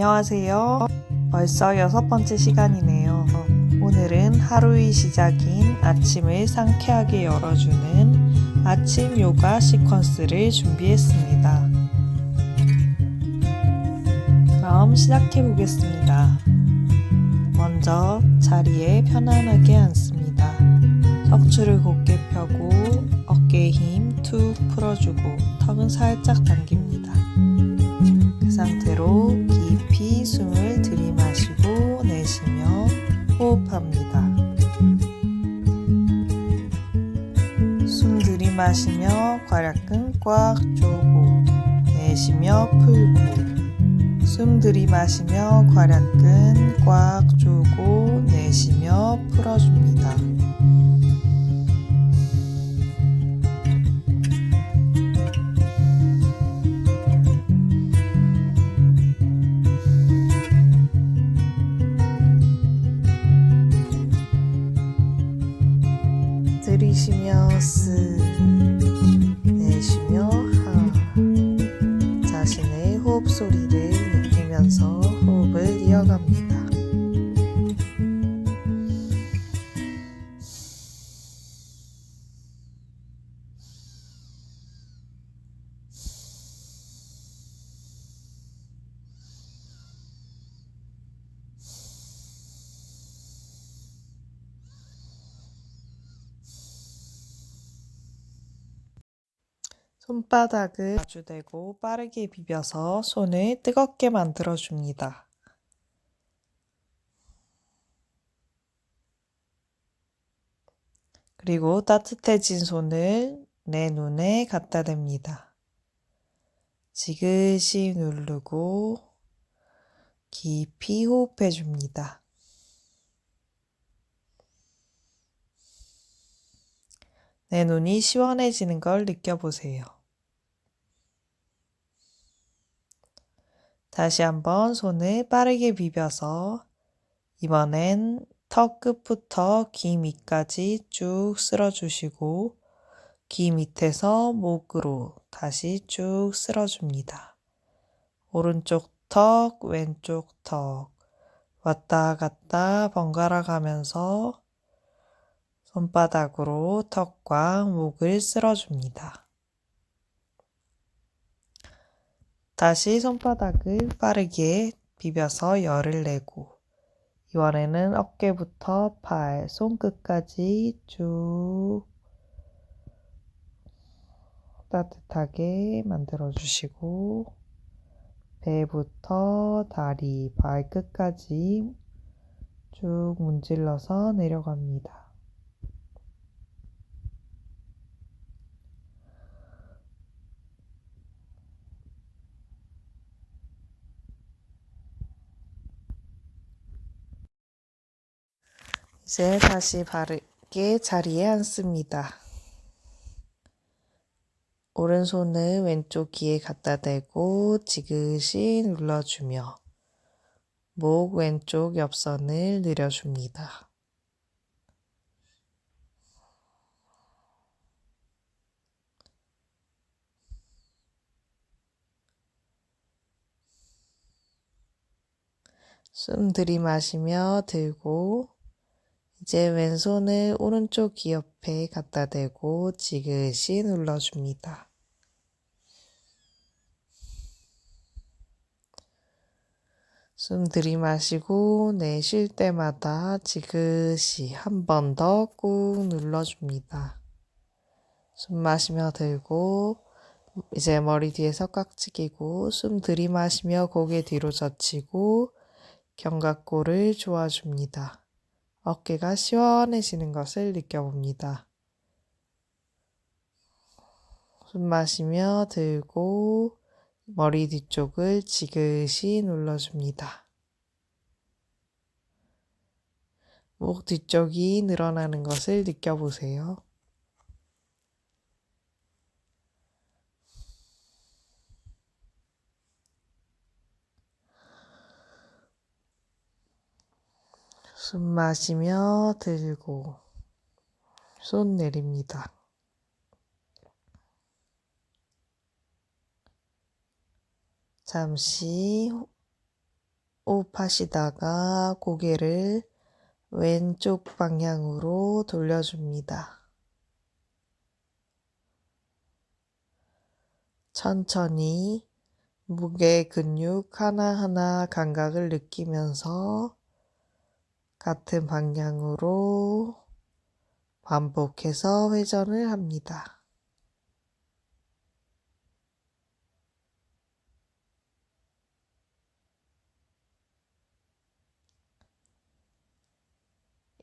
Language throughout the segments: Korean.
안녕하세요. 벌써 6번째 시간이네요. 오늘은 하루의 시작인 아침을 상쾌하게 열어주는 아침 요가 시퀀스를 준비했습니다. 그럼 시작해 보겠습니다. 먼저 자리에 편안하게 앉습니다. 척추를 곧게 펴고 어깨에 힘 툭 풀어주고 턱은 살짝 당깁니다. 그 상태로 깊이 숨을 들이마시고 내쉬며 호흡합니다. 숨 들이마시며 괄약근 꽉 조고 내쉬며 풀고 숨 들이마시며 괄약근 꽉 조고 내쉬며 풀어줍니다. 들이쉬며 쓱 내쉬며 하 자신의 호흡 소리를 느끼면서 호흡을 이어갑니다. 손바닥을 마주대고 빠르게 비벼서 손을 뜨겁게 만들어줍니다. 그리고 따뜻해진 손을 내 눈에 갖다 댑니다. 지그시 누르고 깊이 호흡해 줍니다. 내 눈이 시원해지는 걸 느껴보세요. 다시 한번 손을 빠르게 비벼서 이번엔 턱 끝부터 귀 밑까지 쭉 쓸어주시고 귀 밑에서 목으로 다시 쭉 쓸어줍니다. 오른쪽 턱, 왼쪽 턱 왔다 갔다 번갈아 가면서 손바닥으로 턱과 목을 쓸어줍니다. 다시 손바닥을 빠르게 비벼서 열을 내고 이번에는 어깨부터 팔, 손끝까지 쭉 따뜻하게 만들어주시고 배부터 다리, 발끝까지 쭉 문질러서 내려갑니다. 이제 다시 바르게 자리에 앉습니다. 오른손을 왼쪽 귀에 갖다 대고 지그시 눌러주며 목 왼쪽 옆선을 내려줍니다. 숨 들이마시며 들고 이제 왼손을 오른쪽 귀 옆에 갖다 대고 지그시 눌러줍니다. 숨 들이마시고 내쉴 때마다 지그시 한 번 더 꾹 눌러줍니다. 숨 마시며 들고 이제 머리 뒤에서 깍지 끼고 숨 들이마시며 고개 뒤로 젖히고 견갑골을 조아줍니다. 어깨가 시원해지는 것을 느껴봅니다. 숨 마시며 들고 머리 뒤쪽을 지그시 눌러줍니다. 목 뒤쪽이 늘어나는 것을 느껴보세요. 숨 마시며 들고 손 내립니다. 잠시 호흡하시다가 고개를 왼쪽 방향으로 돌려줍니다. 천천히 무게 근육 하나하나 감각을 느끼면서 같은 방향으로 반복해서 회전을 합니다.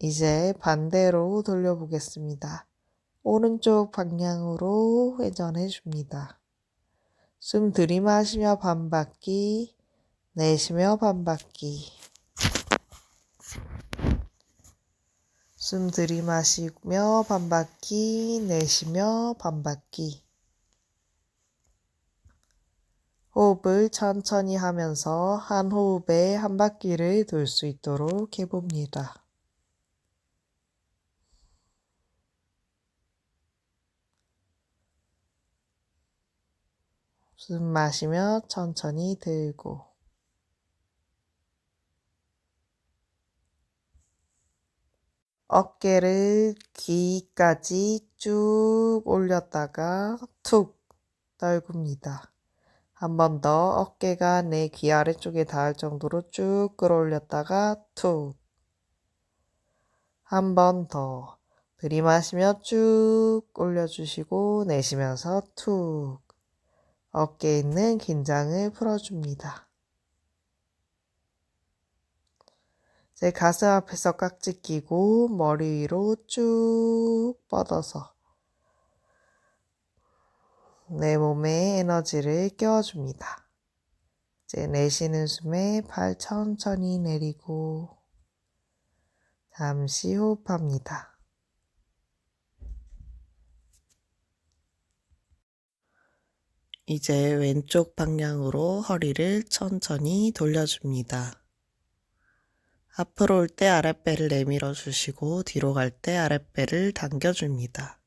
이제 반대로 돌려보겠습니다. 오른쪽 방향으로 회전해 줍니다. 숨 들이마시며 반바퀴, 내쉬며 반바퀴. 숨 들이마시며 반바퀴, 내쉬며 반바퀴. 호흡을 천천히 하면서 한 호흡에 한 바퀴를 돌 수 있도록 해봅니다. 숨 마시며 천천히 들고 어깨를 귀까지 쭉 올렸다가 툭 떨굽니다. 한 번 더 어깨가 내 귀 아래쪽에 닿을 정도로 쭉 끌어올렸다가 툭. 한 번 더 들이마시며 쭉 올려주시고 내쉬면서 툭. 어깨에 있는 긴장을 풀어줍니다. 이제 가슴 앞에서 깍지 끼고 머리 위로 쭉 뻗어서 내 몸에 에너지를 끼워줍니다. 이제 내쉬는 숨에 발 천천히 내리고 잠시 호흡합니다. 이제 왼쪽 방향으로 허리를 천천히 돌려줍니다. 앞으로 올 때 아랫배를 내밀어 주시고 뒤로 갈 때 아랫배를 당겨줍니다.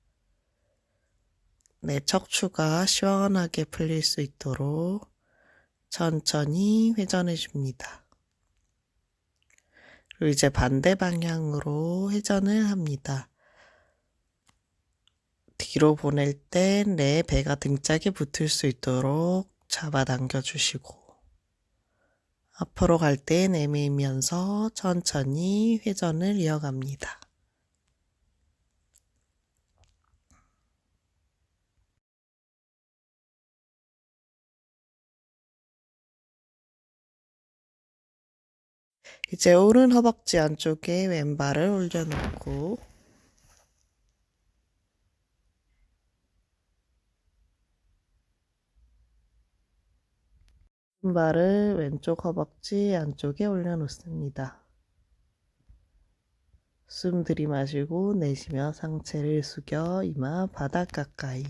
내 척추가 시원하게 풀릴 수 있도록 천천히 회전해 줍니다. 그리고 이제 반대 방향으로 회전을 합니다. 뒤로 보낼 때 내 배가 등짝에 붙을 수 있도록 잡아당겨 주시고 앞으로 갈 때 내밀면서 천천히 회전을 이어갑니다. 이제 오른 허벅지 안쪽에 왼발을 올려놓고 왼발을 왼쪽 허벅지 안쪽에 올려놓습니다. 숨 들이마시고 내쉬며 상체를 숙여 이마 바닥 가까이.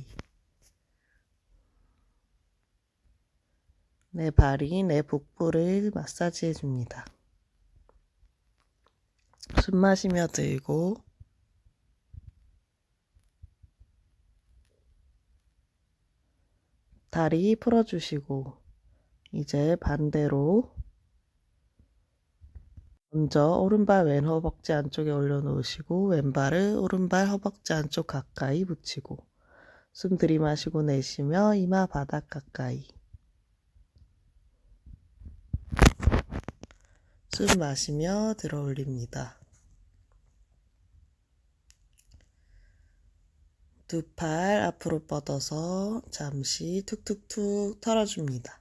내 발이 내 복부를 마사지해 줍니다. 숨 마시며 들고 다리 풀어주시고 이제 반대로 먼저 오른발 왼 허벅지 안쪽에 올려놓으시고 왼발을 오른발 허벅지 안쪽 가까이 붙이고 숨 들이마시고 내쉬며 이마 바닥 가까이. 숨 마시며 들어 올립니다. 두 팔 앞으로 뻗어서 잠시 툭툭툭 털어줍니다.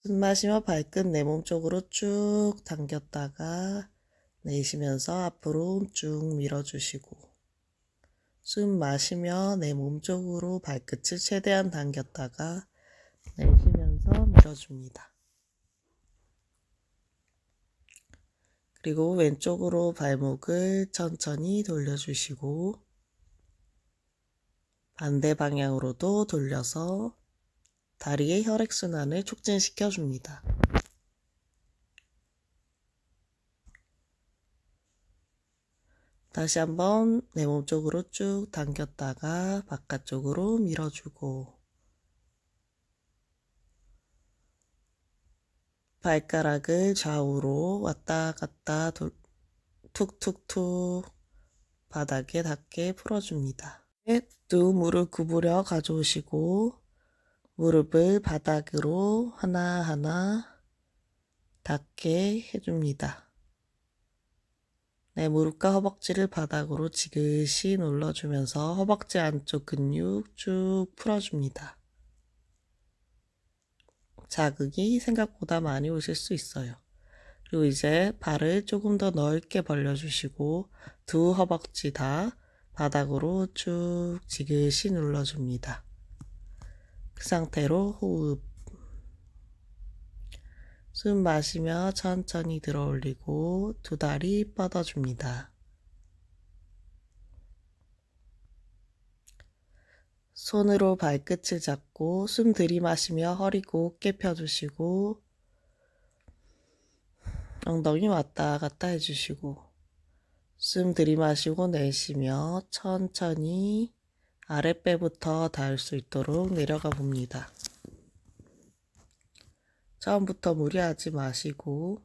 숨 마시며 발끝 내 몸 쪽으로 쭉 당겼다가 내쉬면서 앞으로 쭉 밀어주시고 숨 마시며 내 몸 쪽으로 발끝을 최대한 당겼다가 내쉬면서 밀어줍니다. 그리고 왼쪽으로 발목을 천천히 돌려주시고 반대 방향으로도 돌려서 다리의 혈액순환을 촉진시켜 줍니다. 다시 한번 내 몸 쪽으로 쭉 당겼다가 바깥쪽으로 밀어주고 발가락을 좌우로 왔다 갔다 툭툭툭 바닥에 닿게 풀어줍니다. 두 무릎 구부려 가져오시고 무릎을 바닥으로 하나하나 닿게 해줍니다. 네, 무릎과 허벅지를 바닥으로 지그시 눌러주면서 허벅지 안쪽 근육 쭉 풀어줍니다. 자극이 생각보다 많이 오실 수 있어요. 그리고 이제 발을 조금 더 넓게 벌려주시고 두 허벅지 다 바닥으로 쭉 지그시 눌러줍니다. 그 상태로 호흡. 숨 마시며 천천히 들어 올리고 두 다리 뻗어줍니다. 손으로 발끝을 잡고 숨 들이마시며 허리 곧게 펴주시고 엉덩이 왔다 갔다 해주시고 숨 들이마시고 내쉬며 천천히 아랫배부터 닿을 수 있도록 내려가 봅니다. 처음부터 무리하지 마시고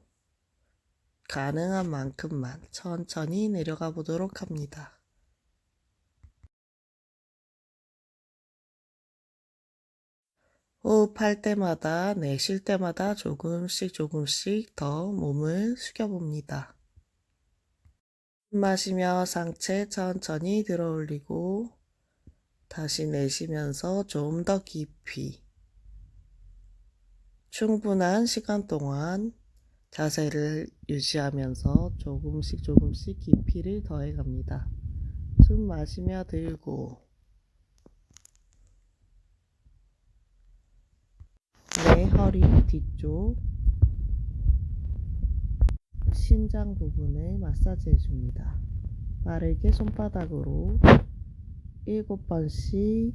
가능한 만큼만 천천히 내려가 보도록 합니다. 호흡할 때마다 내쉴 때마다 조금씩 더 몸을 숙여봅니다. 마시며 상체 천천히 들어 올리고 다시 내쉬면서 좀 더 깊이 충분한 시간 동안 자세를 유지하면서 조금씩 깊이를 더해 갑니다. 숨 마시며 들고 내 허리 뒤쪽 신장 부분을 마사지 해줍니다. 빠르게 손바닥으로 7번씩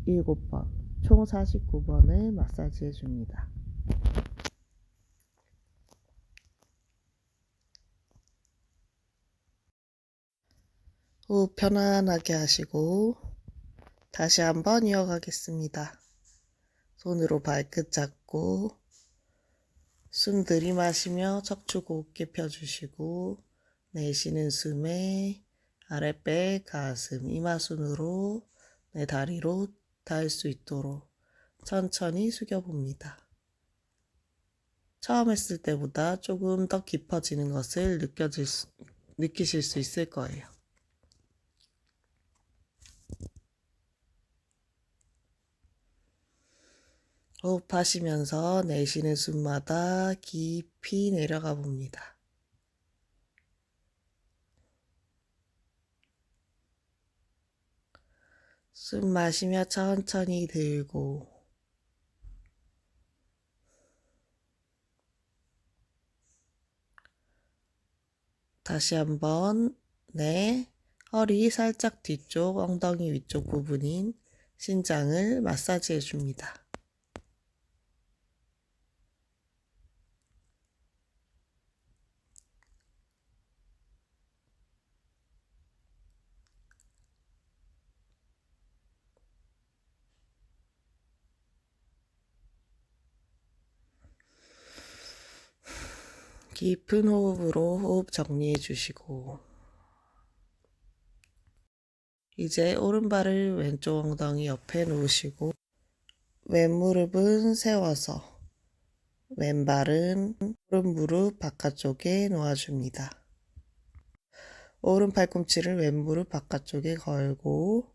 7번 총 49번을 마사지 해줍니다. 호흡 편안하게 하시고 다시 한번 이어가겠습니다. 손으로 발끝 잡고 숨 들이마시며 척추 곧게 펴주시고 내쉬는 숨에 아랫배, 가슴, 이마순으로 내 다리로 닿을 수 있도록 천천히 숙여봅니다. 처음 했을 때보다 조금 더 깊어지는 것을 느끼실 수 있을 거예요. 호흡하시면서 내쉬는 숨마다 깊이 내려가 봅니다. 숨 마시며 천천히 들고 다시 한번 내 허리 살짝 뒤쪽 엉덩이 위쪽 부분인 신장을 마사지 해줍니다. 깊은 호흡으로 호흡 정리해 주시고 이제 오른발을 왼쪽 엉덩이 옆에 놓으시고 왼무릎은 세워서 왼발은 오른 무릎 바깥쪽에 놓아줍니다. 오른 팔꿈치를 왼무릎 바깥쪽에 걸고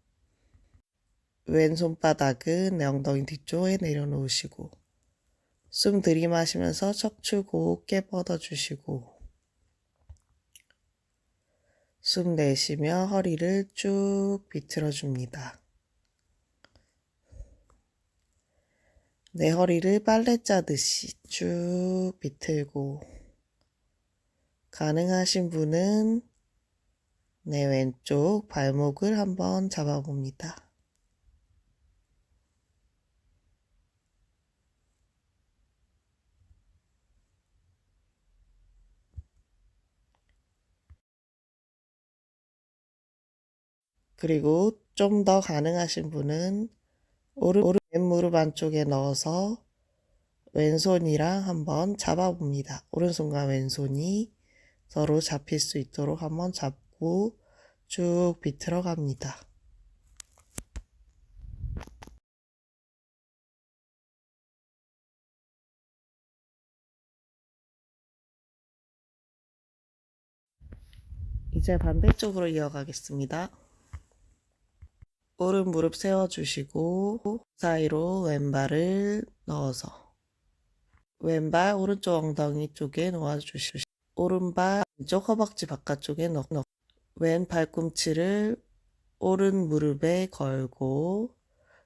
왼손바닥은 내 엉덩이 뒤쪽에 내려놓으시고 숨 들이마시면서 척추 곧게 뻗어주시고 숨 내쉬며 허리를 쭉 비틀어줍니다. 내 허리를 빨래 짜듯이 쭉 비틀고 가능하신 분은 내 왼쪽 발목을 한번 잡아봅니다. 그리고 좀 더 가능하신 분은 오른 왼무릎 안쪽에 넣어서 왼손이랑 한번 잡아봅니다. 오른손과 왼손이 서로 잡힐 수 있도록 한번 잡고 쭉 비틀어 갑니다. 이제 반대쪽으로 이어가겠습니다. 오른 무릎 세워주시고 사이로 왼발을 넣어서 왼발 오른쪽 엉덩이 쪽에 놓아주시고 오른발 왼쪽 허벅지 바깥쪽에 넣고 왼 발꿈치를 오른 무릎에 걸고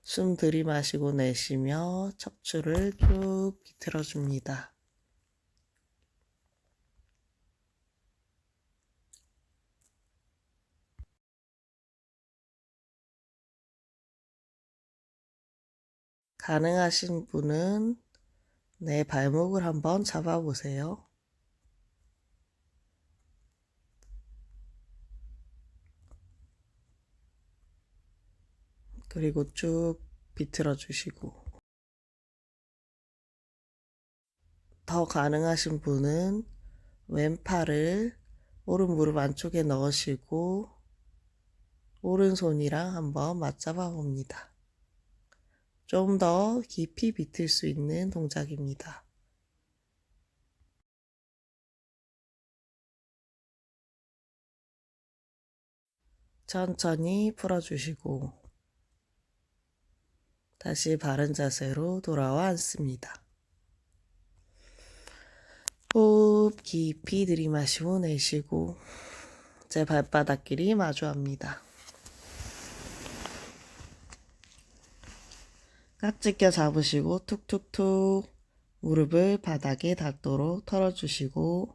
숨 들이마시고 내쉬며 척추를 쭉 비틀어줍니다. 가능하신 분은 내 발목을 한번 잡아보세요. 그리고 쭉 비틀어 주시고 더 가능하신 분은 왼팔을 오른 무릎 안쪽에 넣으시고 오른손이랑 한번 맞잡아 봅니다. 좀 더 깊이 비틀 수 있는 동작입니다. 천천히 풀어주시고 다시 바른 자세로 돌아와 앉습니다. 호흡 깊이 들이마시고 내쉬고 제 발바닥끼리 마주합니다. 깍지 껴 잡으시고 툭툭툭 무릎을 바닥에 닿도록 털어주시고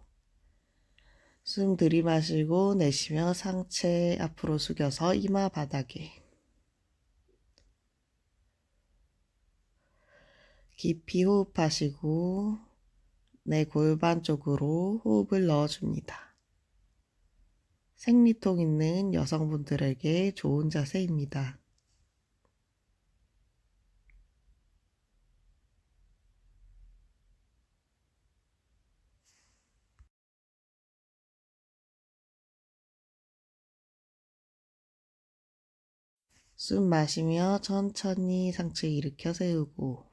숨 들이마시고 내쉬며 상체 앞으로 숙여서 이마 바닥에 깊이 호흡하시고 내 골반 쪽으로 호흡을 넣어줍니다. 생리통 있는 여성분들에게 좋은 자세입니다. 숨 마시며 천천히 상체 일으켜 세우고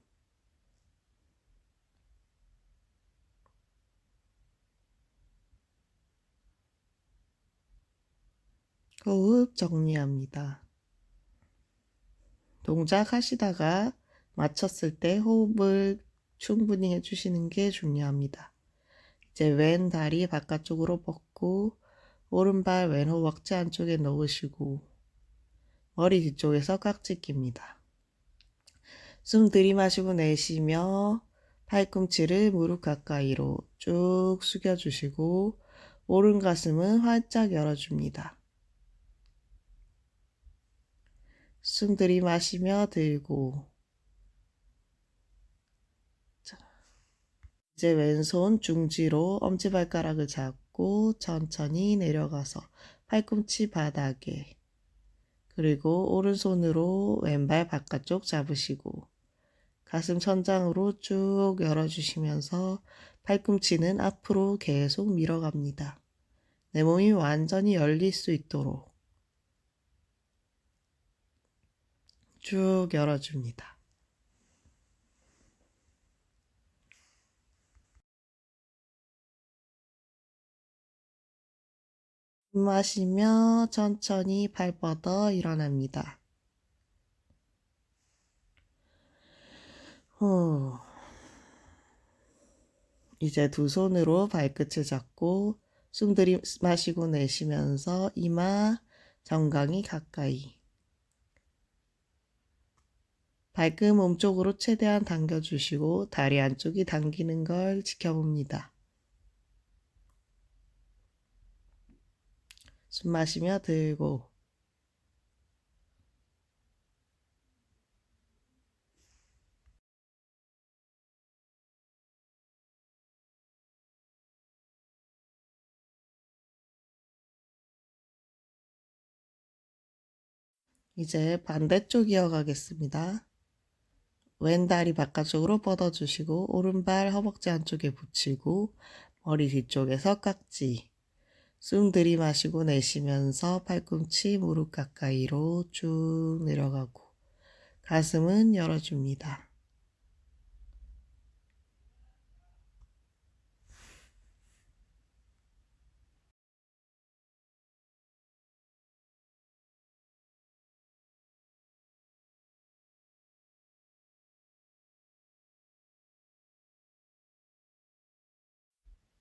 호흡 정리합니다. 동작 하시다가 마쳤을 때 호흡을 충분히 해주시는 게 중요합니다. 이제 왼 다리 바깥쪽으로 뻗고 오른발 왼 허벅지 안쪽에 넣으시고 머리 뒤쪽에서 깍지 낍니다. 숨 들이마시고 내쉬며 팔꿈치를 무릎 가까이로 쭉 숙여주시고 오른 가슴은 활짝 열어줍니다. 숨 들이마시며 들고 이제 왼손 중지로 엄지발가락을 잡고 천천히 내려가서 팔꿈치 바닥에 그리고 오른손으로 왼발 바깥쪽 잡으시고 가슴 천장으로 쭉 열어주시면서 팔꿈치는 앞으로 계속 밀어갑니다. 내 몸이 완전히 열릴 수 있도록 쭉 열어줍니다. 숨 마시며 천천히 발 뻗어 일어납니다. 후. 이제 두 손으로 발끝을 잡고 숨 들이마시고 내쉬면서 이마 정강이 가까이 발끝 몸쪽으로 최대한 당겨주시고 다리 안쪽이 당기는 걸 지켜봅니다. 숨 마시며 들고 이제 반대쪽 이어가겠습니다. 왼다리 바깥쪽으로 뻗어주시고 오른발 허벅지 안쪽에 붙이고 머리 뒤쪽에서 깍지. 숨 들이마시고 내쉬면서 팔꿈치 무릎 가까이로 쭉 내려가고 가슴은 열어줍니다.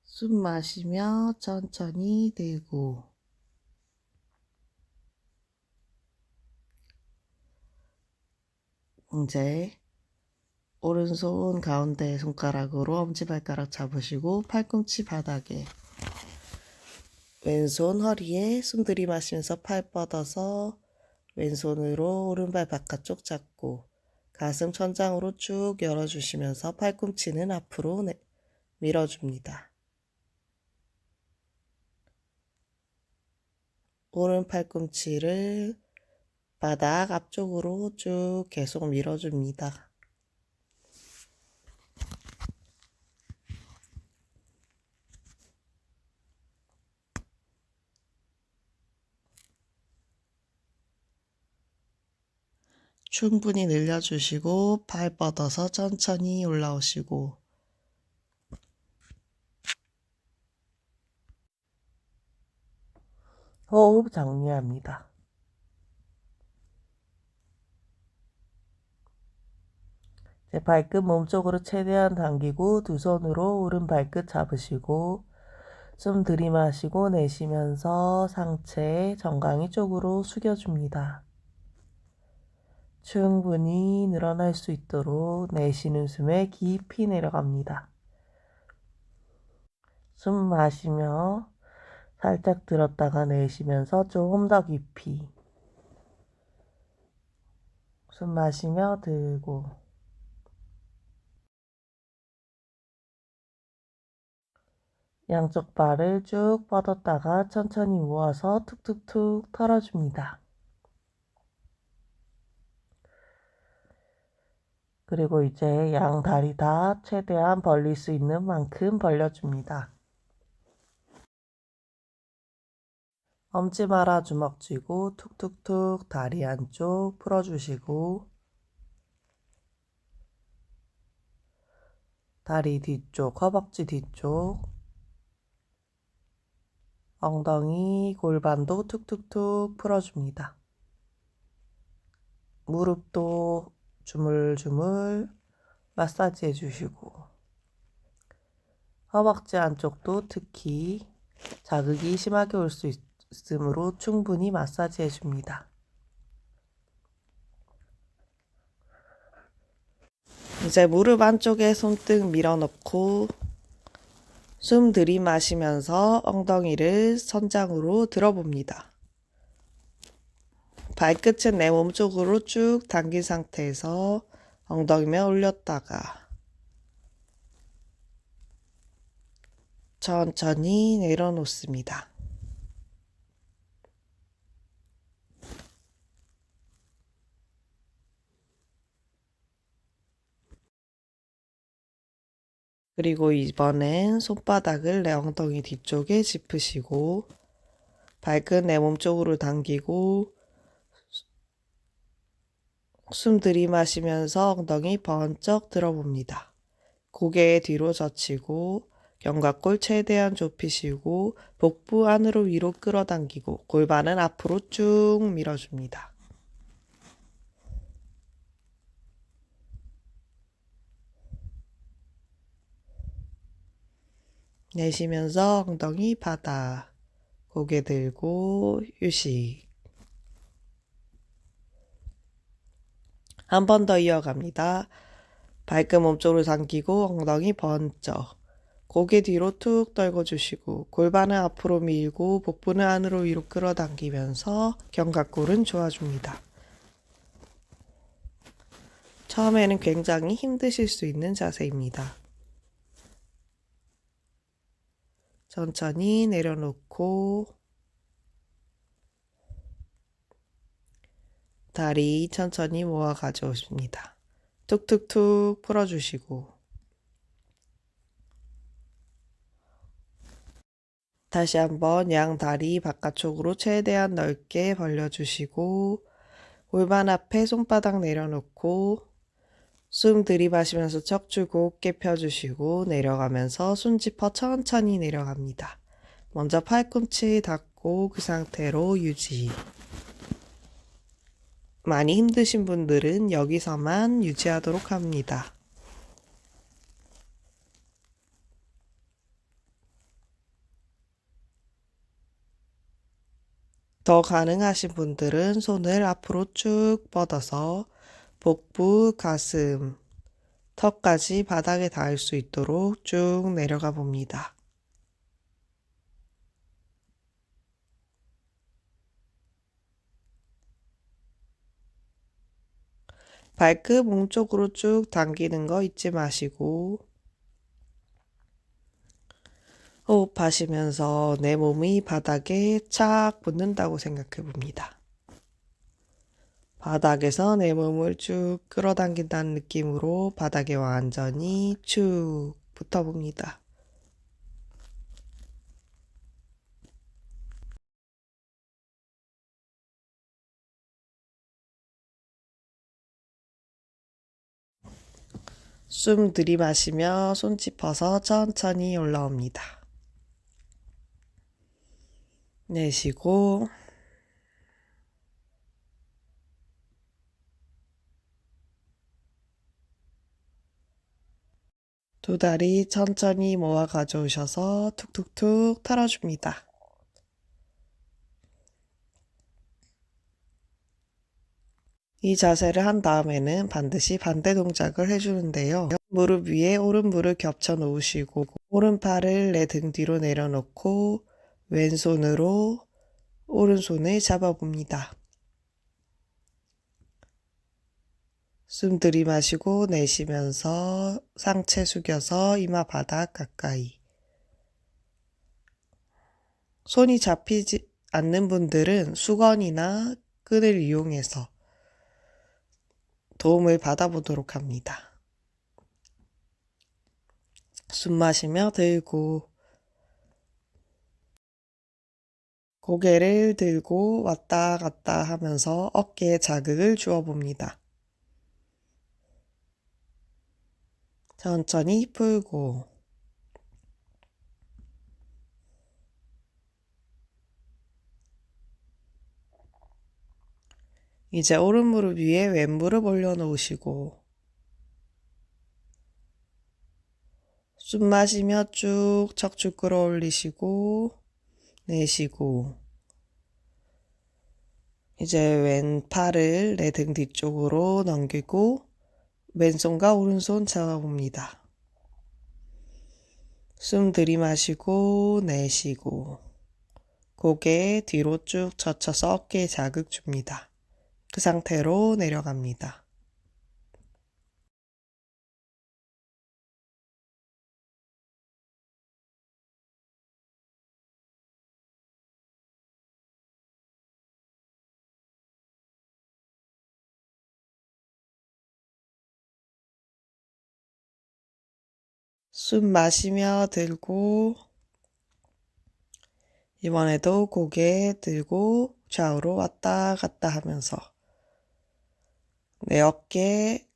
숨 마시며 천천히 들고 이제 오른손 가운데 손가락으로 엄지발가락 잡으시고 팔꿈치 바닥에 왼손 허리에 숨 들이마시면서 팔 뻗어서 왼손으로 오른발 바깥쪽 잡고 가슴 천장으로 쭉 열어주시면서 팔꿈치는 앞으로 밀어줍니다. 오른 팔꿈치를 바닥 앞쪽으로 쭉 계속 밀어줍니다. 충분히 늘려주시고 팔 뻗어서 천천히 올라오시고 호흡 정리합니다. 이제 발끝 몸쪽으로 최대한 당기고 두 손으로 오른 발끝 잡으시고 숨 들이마시고 내쉬면서 상체 정강이 쪽으로 숙여줍니다. 충분히 늘어날 수 있도록 내쉬는 숨에 깊이 내려갑니다. 숨 마시며 살짝 들었다가 내쉬면서 조금 더 깊이 숨 마시며 들고 양쪽 발을 쭉 뻗었다가 천천히 모아서 툭툭툭 털어줍니다. 그리고 이제 양 다리 다 최대한 벌릴 수 있는 만큼 벌려줍니다. 엄지 말아 주먹 쥐고 툭툭툭 다리 안쪽 풀어주시고 다리 뒤쪽, 허벅지 뒤쪽, 엉덩이, 골반도 툭툭툭 풀어줍니다. 무릎도 주물주물 마사지 해주시고 허벅지 안쪽도 특히 자극이 심하게 올 수 있으므로 충분히 마사지 해줍니다. 이제 무릎 안쪽에 손등 밀어넣고 숨 들이마시면서 엉덩이를 천장으로 들어봅니다. 발끝은 내 몸쪽으로 쭉 당긴 상태에서 엉덩이만 올렸다가 천천히 내려놓습니다. 그리고 이번엔 손바닥을 내 엉덩이 뒤쪽에 짚으시고 발끝 내 몸쪽으로 당기고 숨 들이마시면서 엉덩이 번쩍 들어봅니다. 고개 뒤로 젖히고 견갑골 최대한 좁히시고 복부 안으로 위로 끌어당기고 골반은 앞으로 쭉 밀어줍니다. 내쉬면서 엉덩이 바닥, 고개 들고 휴식. 한 번 더 이어갑니다. 발끝 몸쪽으로 당기고 엉덩이 번쩍. 고개 뒤로 툭 떨궈주시고 골반은 앞으로 밀고 복부는 안으로 위로 끌어당기면서 견갑골은 조아줍니다. 처음에는 굉장히 힘드실 수 있는 자세입니다. 천천히 내려놓고 다리 천천히 모아 가져오십니다. 툭툭툭 풀어주시고 다시 한번 양 다리 바깥쪽으로 최대한 넓게 벌려주시고 골반 앞에 손바닥 내려놓고 숨 들이마시면서 척추 곱게 펴주시고 내려가면서 손 짚어 천천히 내려갑니다. 먼저 팔꿈치 닫고 그 상태로 유지. 많이 힘드신 분들은 여기서만 유지하도록 합니다. 더 가능하신 분들은 손을 앞으로 쭉 뻗어서 복부, 가슴, 턱까지 바닥에 닿을 수 있도록 쭉 내려가 봅니다. 발끝 몸쪽으로 쭉 당기는 거 잊지 마시고 호흡하시면서 내 몸이 바닥에 착 붙는다고 생각해 봅니다. 바닥에서 내 몸을 쭉 끌어당긴다는 느낌으로 바닥에 완전히 쭉 붙어봅니다. 숨 들이마시며 손 짚어서 천천히 올라옵니다. 내쉬고 두 다리 천천히 모아 가져오셔서 툭툭툭 털어줍니다. 이 자세를 한 다음에는 반드시 반대 동작을 해주는데요. 무릎 위에 오른 무릎 겹쳐 놓으시고 오른팔을 내 등 뒤로 내려놓고 왼손으로 오른손을 잡아봅니다. 숨 들이마시고 내쉬면서 상체 숙여서 이마 바닥 가까이. 손이 잡히지 않는 분들은 수건이나 끈을 이용해서 도움을 받아보도록 합니다. 숨 마시며 들고 고개를 들고 왔다 갔다 하면서 어깨에 자극을 주어 봅니다. 천천히 풀고 이제 오른 무릎 위에 왼 무릎 올려놓으시고 숨 마시며 쭉 척추 끌어올리시고 내쉬고 이제 왼팔을 내 등 뒤쪽으로 넘기고 왼손과 오른손 잡아봅니다. 숨 들이마시고 내쉬고 고개 뒤로 쭉 젖혀서 어깨에 자극 줍니다. 그 상태로 내려갑니다. 숨 마시며 들고 이번에도 고개 들고 좌우로 왔다 갔다 하면서 내 어깨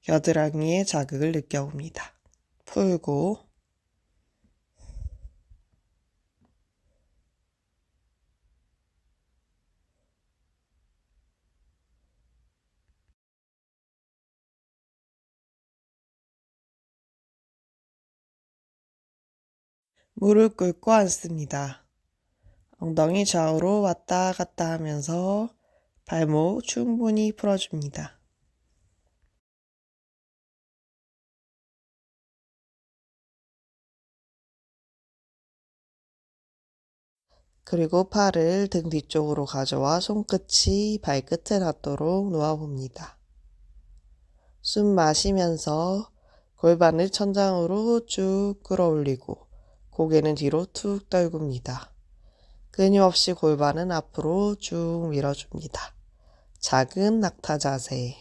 겨드랑이에 자극을 느껴봅니다. 풀고 무릎 꿇고 앉습니다. 엉덩이 좌우로 왔다 갔다 하면서 발목 충분히 풀어줍니다. 그리고 팔을 등 뒤쪽으로 가져와 손끝이 발끝에 닿도록 놓아봅니다. 숨 마시면서 골반을 천장으로 쭉 끌어올리고 고개는 뒤로 툭 떨굽니다. 끊임없이 골반은 앞으로 쭉 밀어줍니다. 작은 낙타 자세.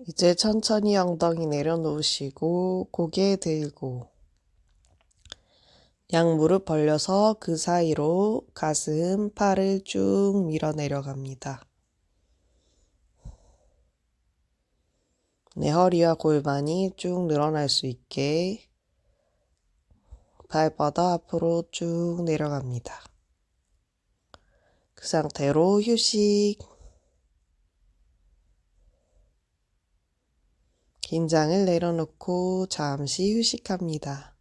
이제 천천히 엉덩이 내려놓으시고 고개 들고 양무릎 벌려서 그 사이로 가슴, 팔을 쭉 밀어 내려갑니다. 내 허리와 골반이 쭉 늘어날 수 있게 발바닥 앞으로 쭉 내려갑니다. 그 상태로 휴식. 긴장을 내려놓고 잠시 휴식합니다.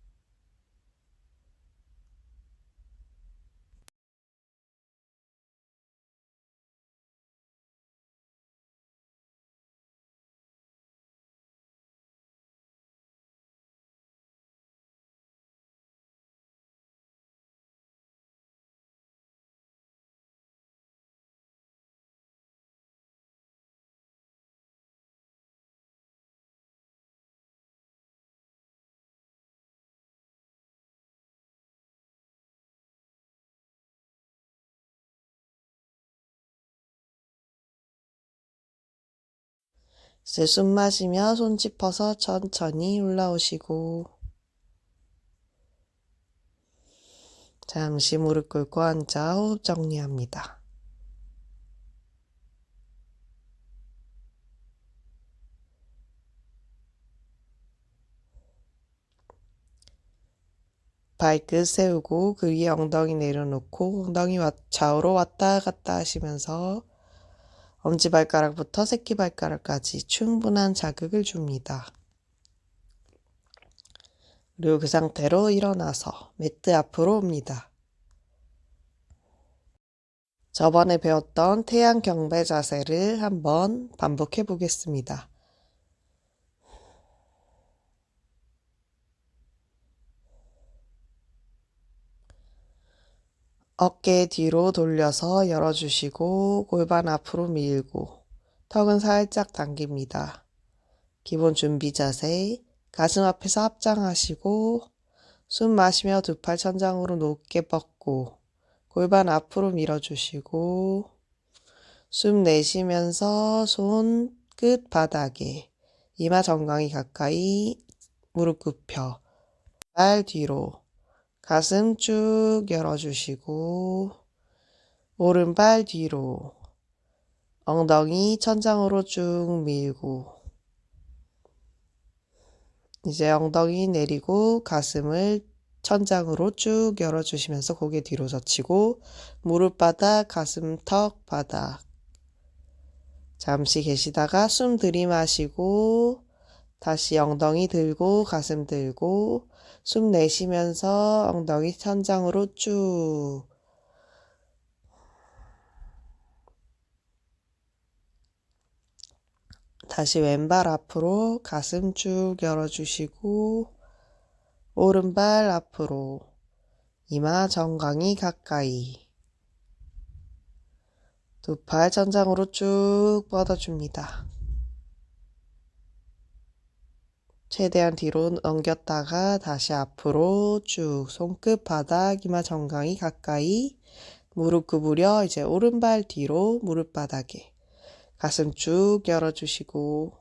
이제 숨 마시며 손 짚어서 천천히 올라오시고 잠시 무릎 꿇고 앉아 호흡 정리합니다. 발끝 세우고 그 위에 엉덩이 내려놓고 엉덩이 좌우로 왔다 갔다 하시면서 엄지발가락부터 새끼발가락까지 충분한 자극을 줍니다. 그리고 그 상태로 일어나서 매트 앞으로 옵니다. 저번에 배웠던 태양 경배 자세를 한번 반복해 보겠습니다. 어깨 뒤로 돌려서 열어주시고 골반 앞으로 밀고 턱은 살짝 당깁니다. 기본 준비 자세, 가슴 앞에서 합장하시고 숨 마시며 두 팔 천장으로 높게 뻗고 골반 앞으로 밀어주시고 숨 내쉬면서 손 끝 바닥에 이마 정강이 가까이 무릎 굽혀 발 뒤로 가슴 쭉 열어주시고 오른발 뒤로 엉덩이 천장으로 쭉 밀고 이제 엉덩이 내리고 가슴을 천장으로 쭉 열어주시면서 고개 뒤로 젖히고 무릎 바닥, 가슴 턱 바닥 잠시 계시다가 숨 들이마시고 다시 엉덩이 들고 가슴 들고 숨 내쉬면서 엉덩이 천장으로 쭉 다시 왼발 앞으로 가슴 쭉 열어주시고 오른발 앞으로 이마 정강이 가까이 두 팔 천장으로 쭉 뻗어줍니다. 최대한 뒤로 넘겼다가 다시 앞으로 쭉 손끝 바닥 이마 정강이 가까이 무릎 구부려 이제 오른발 뒤로 무릎 바닥에 가슴 쭉 열어주시고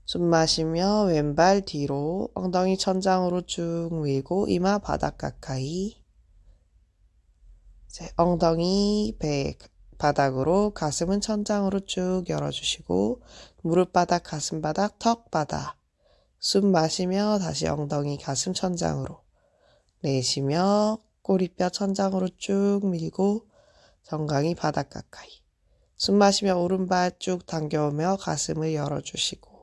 숨 마시며 왼발 뒤로 엉덩이 천장으로 쭉 밀고 이마 바닥 가까이 이제 엉덩이 배 바닥으로 가슴은 천장으로 쭉 열어주시고 무릎 바닥 가슴 바닥 턱 바닥 숨 마시며 다시 엉덩이 가슴 천장으로 내쉬며 꼬리뼈 천장으로 쭉 밀고 정강이 바닥 가까이 숨 마시며 오른발 쭉 당겨오며 가슴을 열어주시고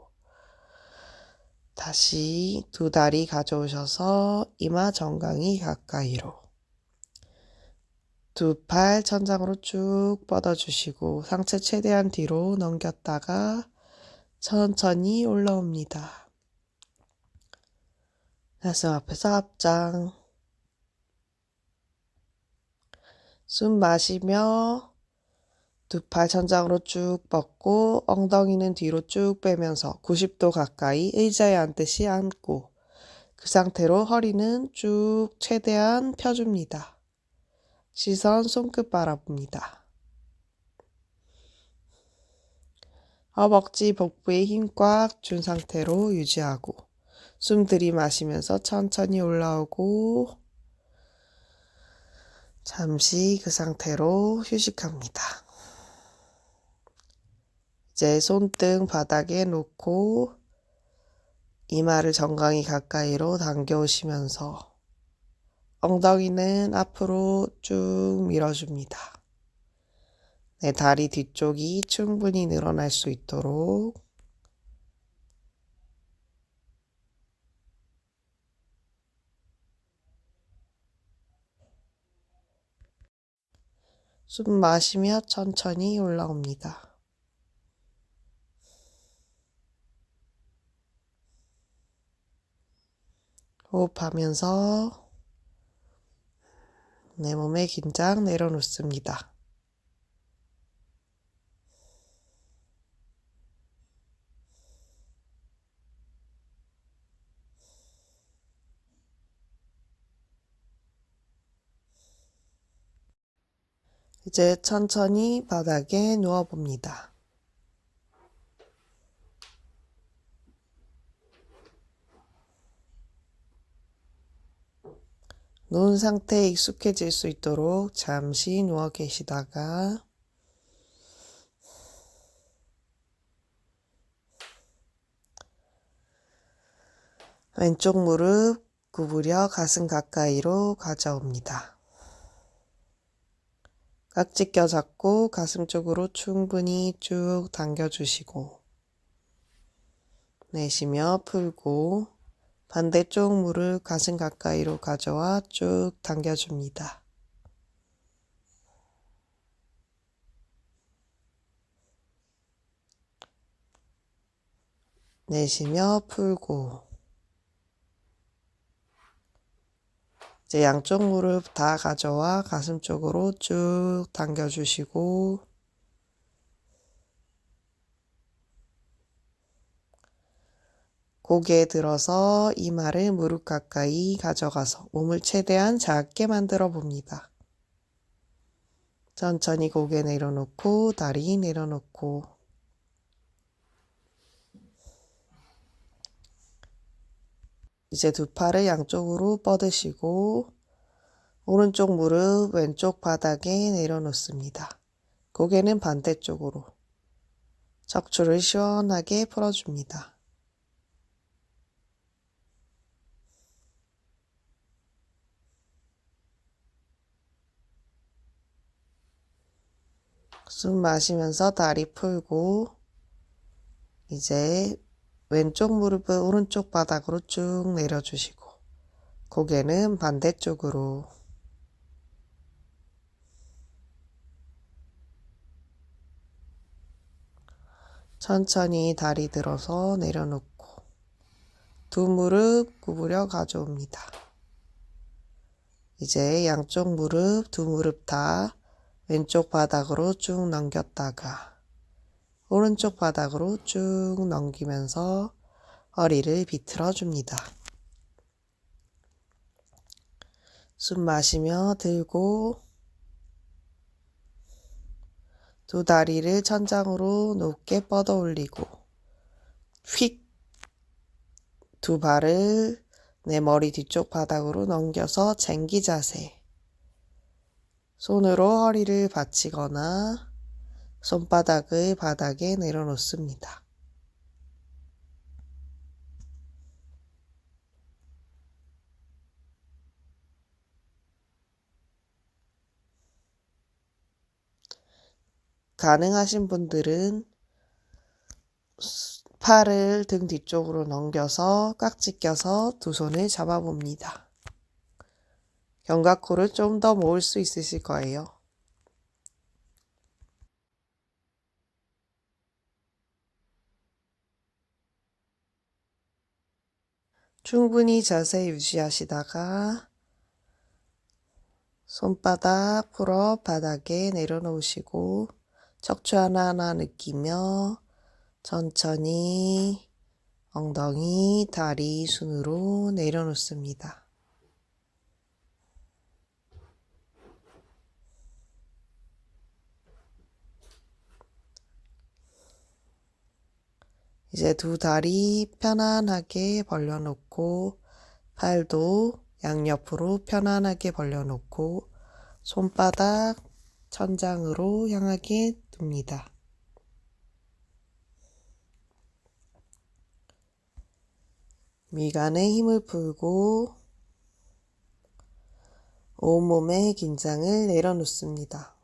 다시 두 다리 가져오셔서 이마 정강이 가까이로 두 팔 천장으로 쭉 뻗어주시고 상체 최대한 뒤로 넘겼다가 천천히 올라옵니다. 가슴 앞에서 합장 숨 마시며 두 팔 천장으로 쭉 뻗고 엉덩이는 뒤로 쭉 빼면서 90도 가까이 의자에 앉듯이 앉고 그 상태로 허리는 쭉 최대한 펴줍니다. 시선 손끝 바라봅니다. 허벅지 복부에 힘 꽉 준 상태로 유지하고 숨 들이마시면서 천천히 올라오고 잠시 그 상태로 휴식합니다. 이제 손등 바닥에 놓고 이마를 정강이 가까이로 당겨오시면서 엉덩이는 앞으로 쭉 밀어줍니다. 내 다리 뒤쪽이 충분히 늘어날 수 있도록 숨 마시며 천천히 올라옵니다. 호흡하면서 내 몸의 긴장 내려놓습니다. 이제 천천히 바닥에 누워봅니다. 누운 상태에 익숙해질 수 있도록 잠시 누워 계시다가 왼쪽 무릎 구부려 가슴 가까이로 가져옵니다. 깍지 껴 잡고 가슴 쪽으로 충분히 쭉 당겨주시고 내쉬며 풀고 반대쪽 무릎 가슴 가까이로 가져와 쭉 당겨줍니다. 내쉬며 풀고 이제 양쪽 무릎 다 가져와 가슴 쪽으로 쭉 당겨주시고 고개 들어서 이마를 무릎 가까이 가져가서 몸을 최대한 작게 만들어 봅니다. 천천히 고개 내려놓고 다리 내려놓고 이제 두 팔을 양쪽으로 뻗으시고 오른쪽 무릎 왼쪽 바닥에 내려놓습니다. 고개는 반대쪽으로 척추를 시원하게 풀어줍니다. 숨 마시면서 다리 풀고 이제 왼쪽 무릎을 오른쪽 바닥으로 쭉 내려주시고 고개는 반대쪽으로 천천히 다리 들어서 내려놓고 두 무릎 구부려 가져옵니다. 이제 양쪽 무릎 두 무릎 다 왼쪽 바닥으로 쭉 넘겼다가 오른쪽 바닥으로 쭉 넘기면서 허리를 비틀어 줍니다. 숨 마시며 들고 두 다리를 천장으로 높게 뻗어 올리고 휙 두 발을 내 머리 뒤쪽 바닥으로 넘겨서 쟁기 자세. 손으로 허리를 받치거나 손바닥을 바닥에 내려놓습니다. 가능하신 분들은 팔을 등 뒤쪽으로 넘겨서 깍지 껴서 두 손을 잡아봅니다. 견갑골을 좀 더 모을 수 있으실 거예요. 충분히 자세 유지하시다가 손바닥 풀어 바닥에 내려놓으시고 척추 하나하나 느끼며 천천히 엉덩이, 다리 순으로 내려놓습니다. 이제 두 다리 편안하게 벌려놓고 팔도 양옆으로 편안하게 벌려놓고 손바닥 천장으로 향하게 둡니다. 미간에 힘을 풀고 온몸의 긴장을 내려놓습니다.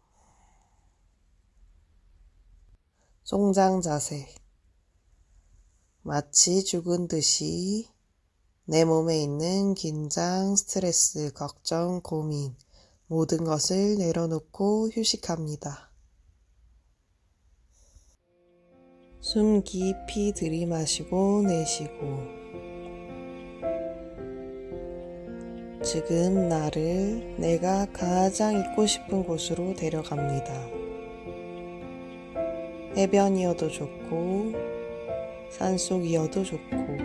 송장 자세. 마치 죽은 듯이 내 몸에 있는 긴장, 스트레스, 걱정, 고민 모든 것을 내려놓고 휴식합니다. 숨 깊이 들이마시고 내쉬고 지금 나를 내가 가장 있고 싶은 곳으로 데려갑니다. 해변이어도 좋고 산속이어도 좋고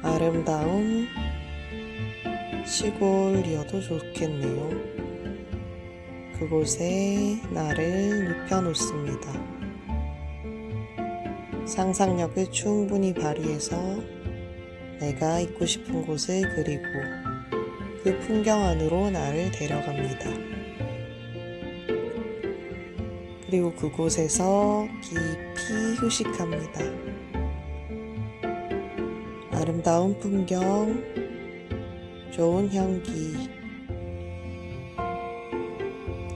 아름다운 시골이어도 좋겠네요. 그곳에 나를 눕혀놓습니다. 상상력을 충분히 발휘해서 내가 있고 싶은 곳을 그리고 그 풍경 안으로 나를 데려갑니다. 그리고 그곳에서 깊이 휴식합니다. 아름다운 풍경, 좋은 향기,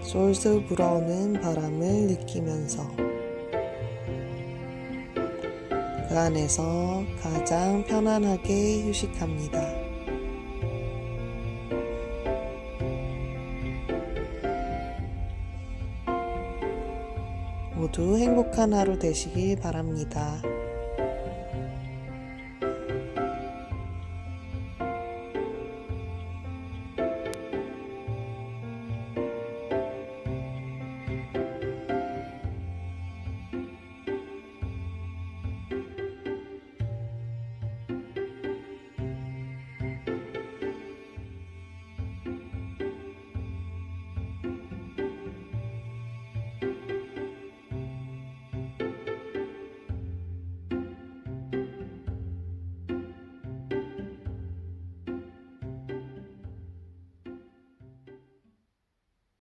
솔솔 불어오는 바람을 느끼면서 그 안에서 가장 편안하게 휴식합니다. 모두 행복한 하루 되시길 바랍니다.